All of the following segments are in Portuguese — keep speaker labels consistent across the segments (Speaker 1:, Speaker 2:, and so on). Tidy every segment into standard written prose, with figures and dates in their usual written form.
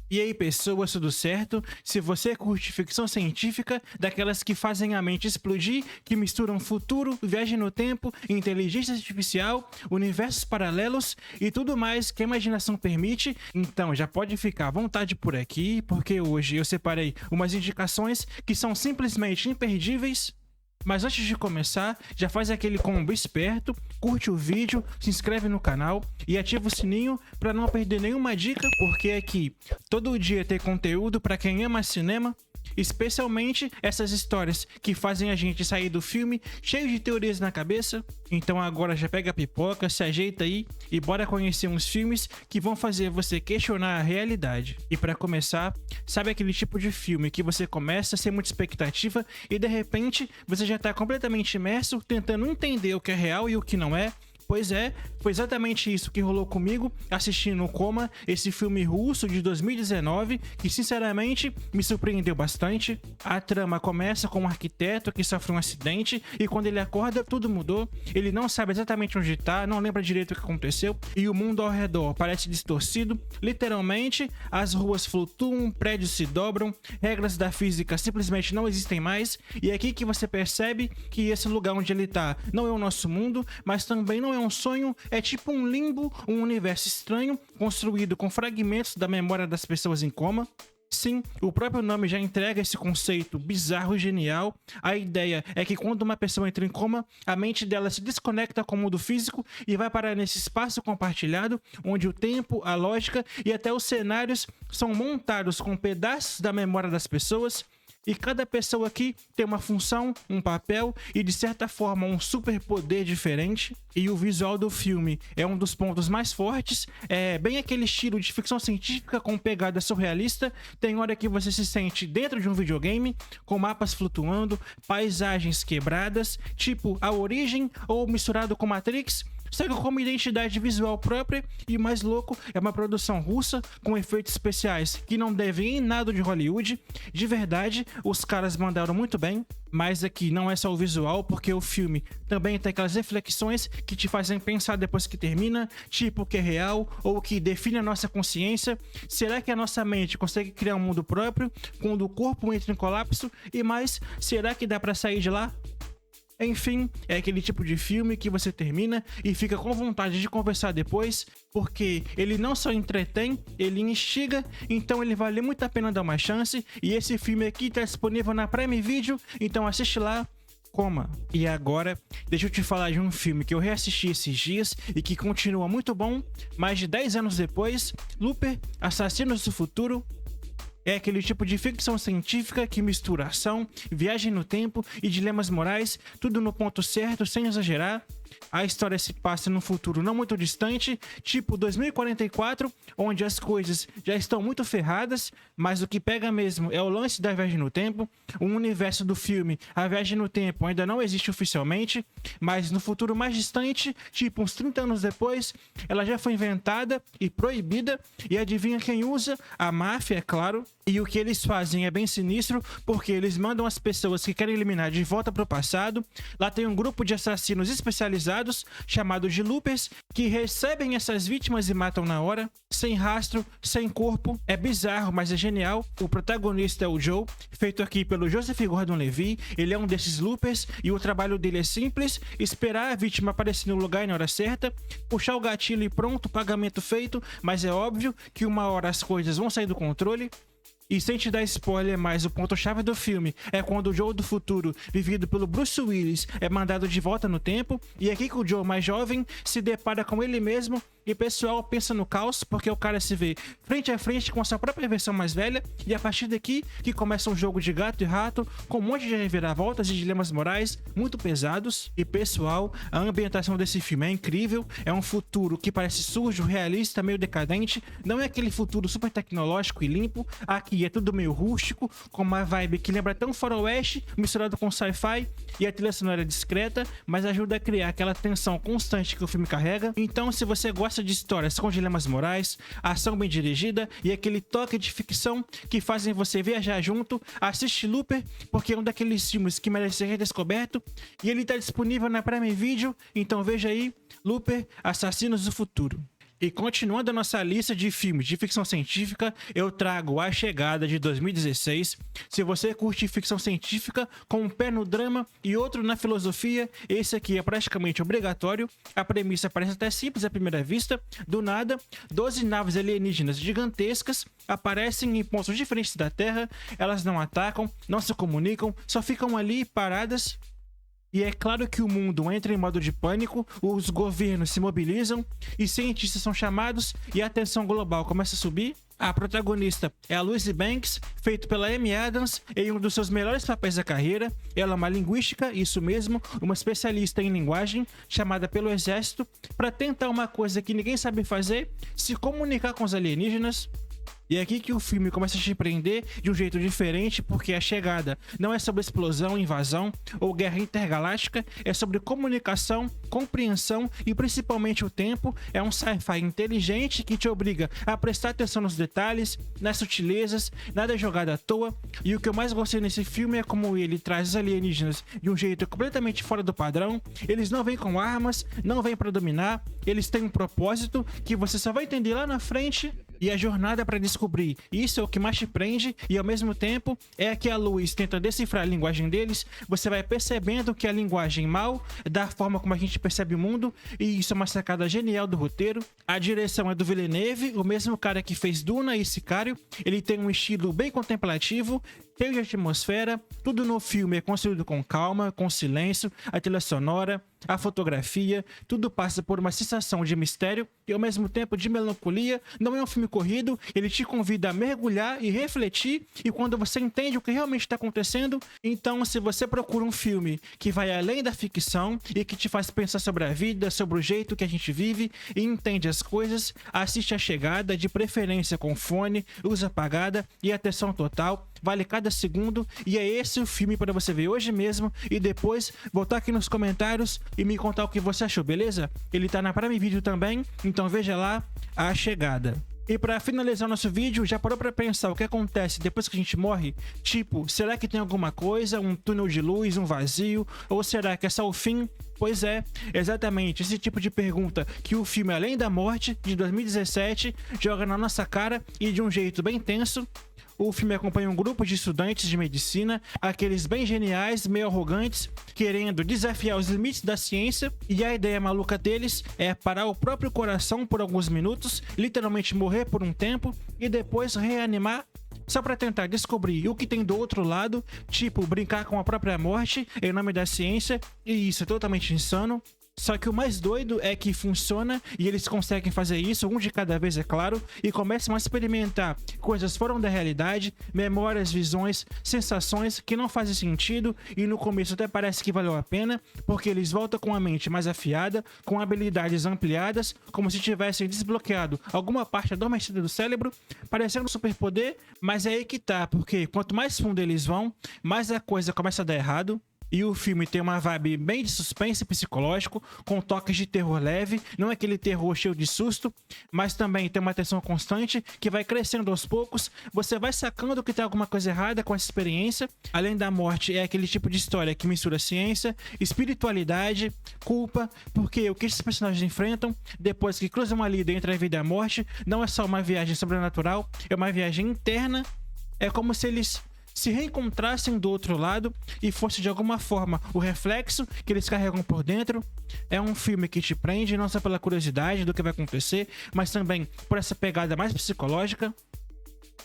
Speaker 1: E aí, pessoas, tudo certo? Se você curte ficção científica, daquelas que fazem a mente explodir, que misturam futuro, viagem no tempo, inteligência artificial, universos paralelos e tudo mais que a imaginação permite, então já pode ficar à vontade por aqui, porque hoje eu separei umas indicações que são simplesmente imperdíveis. Mas antes de começar, já faz aquele combo esperto, curte o vídeo, se inscreve no canal e ativa o sininho para não perder nenhuma dica, porque aqui todo dia tem conteúdo para quem ama cinema, especialmente essas histórias que fazem a gente sair do filme cheio de teorias na cabeça. Então agora já pega a pipoca, se ajeita aí e bora conhecer uns filmes que vão fazer você questionar a realidade. E para começar, sabe aquele tipo de filme que você começa sem muita expectativa e de repente você já tá completamente imerso tentando entender o que é real e o que não é? Pois é, foi exatamente isso que rolou comigo assistindo Coma, esse filme russo de 2019, que sinceramente me surpreendeu bastante. A trama começa com um arquiteto que sofre um acidente e quando ele acorda tudo mudou, ele não sabe exatamente onde tá, não lembra direito o que aconteceu e o mundo ao redor parece distorcido. Literalmente, as ruas flutuam, prédios se dobram, regras da física simplesmente não existem mais e é aqui que você percebe que esse lugar onde ele tá não é o nosso mundo, mas também não é um sonho, é tipo um limbo, um universo estranho, construído com fragmentos da memória das pessoas em coma. Sim, o próprio nome já entrega esse conceito bizarro e genial. A ideia é que quando uma pessoa entra em coma, a mente dela se desconecta com o mundo físico e vai parar nesse espaço compartilhado, onde o tempo, a lógica e até os cenários são montados com pedaços da memória das pessoas. E cada pessoa aqui tem uma função, um papel e de certa forma um superpoder diferente. E o visual do filme é um dos pontos mais fortes, é bem aquele estilo de ficção científica com pegada surrealista. Tem hora que você se sente dentro de um videogame, com mapas flutuando, paisagens quebradas, tipo A Origem ou misturado com Matrix. Segue como identidade visual própria e, mais louco, é uma produção russa com efeitos especiais que não devem em nada de Hollywood. De verdade, os caras mandaram muito bem, mas aqui não é só o visual, porque o filme também tem aquelas reflexões que te fazem pensar depois que termina, tipo o que é real ou o que define a nossa consciência. Será que a nossa mente consegue criar um mundo próprio quando o corpo entra em colapso? E mais, será que dá pra sair de lá? Enfim, é aquele tipo de filme que você termina e fica com vontade de conversar depois, porque ele não só entretém, ele instiga, então ele vale muito a pena dar uma chance. E esse filme aqui tá disponível na Prime Video, então assiste lá, Coma. E agora, deixa eu te falar de um filme que eu reassisti esses dias e que continua muito bom, mais de 10 anos depois, Looper, Assassinos do Futuro. É aquele tipo de ficção científica que mistura ação, viagem no tempo e dilemas morais, tudo no ponto certo, sem exagerar. A história se passa num futuro não muito distante, tipo 2044, onde as coisas já estão muito ferradas, mas o que pega mesmo é o lance da viagem no tempo. O universo do filme, a viagem no tempo ainda não existe oficialmente, mas no futuro mais distante, tipo uns 30 anos depois, ela já foi inventada e proibida, e adivinha quem usa? A máfia, é claro. E o que eles fazem é bem sinistro, porque eles mandam as pessoas que querem eliminar de volta pro passado. Lá tem um grupo de assassinos especializados, chamados de Loopers, que recebem essas vítimas e matam na hora, sem rastro, sem corpo. É bizarro, mas é genial. O protagonista é o Joe, feito aqui pelo Joseph Gordon-Levitt. Ele é um desses Loopers e o trabalho dele é simples: esperar a vítima aparecer no lugar e na hora certa, puxar o gatilho e pronto, pagamento feito. Mas é óbvio que uma hora as coisas vão sair do controle. E sem te dar spoiler, mas o ponto-chave do filme é quando o Joe do futuro, vivido pelo Bruce Willis, é mandado de volta no tempo. E é aqui que o Joe mais jovem se depara com ele mesmo e o pessoal pensa no caos, porque o cara se vê frente a frente com a sua própria versão mais velha. E a partir daqui que começa um jogo de gato e rato, com um monte de reviravoltas e dilemas morais muito pesados. E pessoal, a ambientação desse filme é incrível. É um futuro que parece sujo, realista, meio decadente. Não é aquele futuro super tecnológico e limpo. Aqui é tudo meio rústico, com uma vibe que lembra tão faroeste, misturado com sci-fi. E a trilha sonora é discreta, mas ajuda a criar aquela tensão constante que o filme carrega. Então, se você gosta de histórias com dilemas morais, ação bem dirigida e aquele toque de ficção que fazem você viajar junto, assiste Looper, porque é um daqueles filmes que merece ser redescoberto e ele tá disponível na Prime Video, então veja aí, Looper, Assassinos do Futuro. E continuando a nossa lista de filmes de ficção científica, eu trago A Chegada de 2016. Se você curte ficção científica com um pé no drama e outro na filosofia, esse aqui é praticamente obrigatório. A premissa parece até simples à primeira vista. Do nada, 12 naves alienígenas gigantescas aparecem em pontos diferentes da Terra. Elas não atacam, não se comunicam, só ficam ali paradas. E é claro que o mundo entra em modo de pânico, os governos se mobilizam e cientistas são chamados e a tensão global começa a subir. A protagonista é a Louise Banks, feito pela Amy Adams em um dos seus melhores papéis da carreira. Ela é uma linguística, isso mesmo, uma especialista em linguagem, chamada pelo exército para tentar uma coisa que ninguém sabe fazer, se comunicar com os alienígenas. E é aqui que o filme começa a te prender de um jeito diferente, porque A Chegada não é sobre explosão, invasão ou guerra intergaláctica, é sobre comunicação, compreensão e principalmente o tempo. É um sci-fi inteligente que te obriga a prestar atenção nos detalhes, nas sutilezas, nada é jogado à toa. E o que eu mais gostei nesse filme é como ele traz os alienígenas de um jeito completamente fora do padrão. Eles não vêm com armas, não vêm para dominar, eles têm um propósito que você só vai entender lá na frente. E a jornada para descobrir isso é o que mais te prende, e ao mesmo tempo é que a Louise tenta decifrar a linguagem deles. Você vai percebendo que a linguagem mal da forma como a gente percebe o mundo, e isso é uma sacada genial do roteiro. A direção é do Villeneuve, o mesmo cara que fez Duna e Sicário. Ele tem um estilo bem contemplativo, cheio de atmosfera. Tudo no filme é construído com calma, com silêncio, a trilha sonora, a fotografia, tudo passa por uma sensação de mistério e ao mesmo tempo de melancolia. Não é um filme corrido, ele te convida a mergulhar e refletir, e quando você entende o que realmente está acontecendo, então se você procura um filme que vai além da ficção e que te faz pensar sobre a vida, sobre o jeito que a gente vive e entende as coisas, assiste A Chegada, de preferência com fone, luz apagada e atenção total. Vale cada segundo, e é esse o filme para você ver hoje mesmo e depois voltar aqui nos comentários e me contar o que você achou, beleza? Ele tá na Prime Video também, então veja lá A Chegada. E pra finalizar nosso vídeo, já parou pra pensar o que acontece depois que a gente morre? Tipo, será que tem alguma coisa, um túnel de luz, um vazio? Ou será que é só o fim? Pois é, exatamente esse tipo de pergunta que o filme Além da Morte, de 2017, joga na nossa cara, e de um jeito bem tenso. O filme acompanha um grupo de estudantes de medicina, aqueles bem geniais, meio arrogantes, querendo desafiar os limites da ciência, e a ideia maluca deles é parar o próprio coração por alguns minutos, literalmente morrer por um tempo, e depois reanimar, só para tentar descobrir o que tem do outro lado, tipo brincar com a própria morte em nome da ciência, e isso é totalmente insano. Só que o mais doido é que funciona e eles conseguem fazer isso, um de cada vez, é claro, e começam a experimentar coisas fora da realidade, memórias, visões, sensações que não fazem sentido, e no começo até parece que valeu a pena, porque eles voltam com a mente mais afiada, com habilidades ampliadas, como se tivessem desbloqueado alguma parte adormecida do cérebro, parecendo um superpoder, mas é aí que tá, porque quanto mais fundo eles vão, mais a coisa começa a dar errado. E o filme tem uma vibe bem de suspense psicológico, com toques de terror leve, não é aquele terror cheio de susto, mas também tem uma tensão constante que vai crescendo aos poucos. Você vai sacando que tem alguma coisa errada com essa experiência. Além da Morte é aquele tipo de história que mistura ciência, espiritualidade, culpa, porque o que esses personagens enfrentam depois que cruzam ali entre a vida e a morte não é só uma viagem sobrenatural, é uma viagem interna. É como se eles se reencontrassem do outro lado e fosse de alguma forma o reflexo que eles carregam por dentro. É um filme que te prende não só pela curiosidade do que vai acontecer, mas também por essa pegada mais psicológica.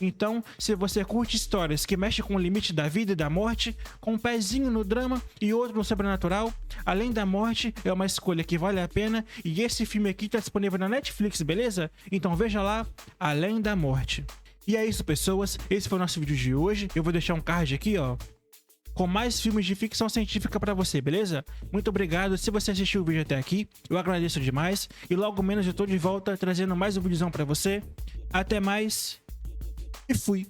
Speaker 1: Então, se você curte histórias que mexem com o limite da vida e da morte, com um pezinho no drama e outro no sobrenatural, Além da Morte é uma escolha que vale a pena, e esse filme aqui está disponível na Netflix, beleza? Então veja lá, Além da Morte. E é isso, pessoas, esse foi o nosso vídeo de hoje. Eu vou deixar um card aqui, ó, com mais filmes de ficção científica pra você, beleza? Muito obrigado se você assistiu o vídeo até aqui, eu agradeço demais. E logo menos eu tô de volta trazendo mais um videozão pra você. Até mais e fui!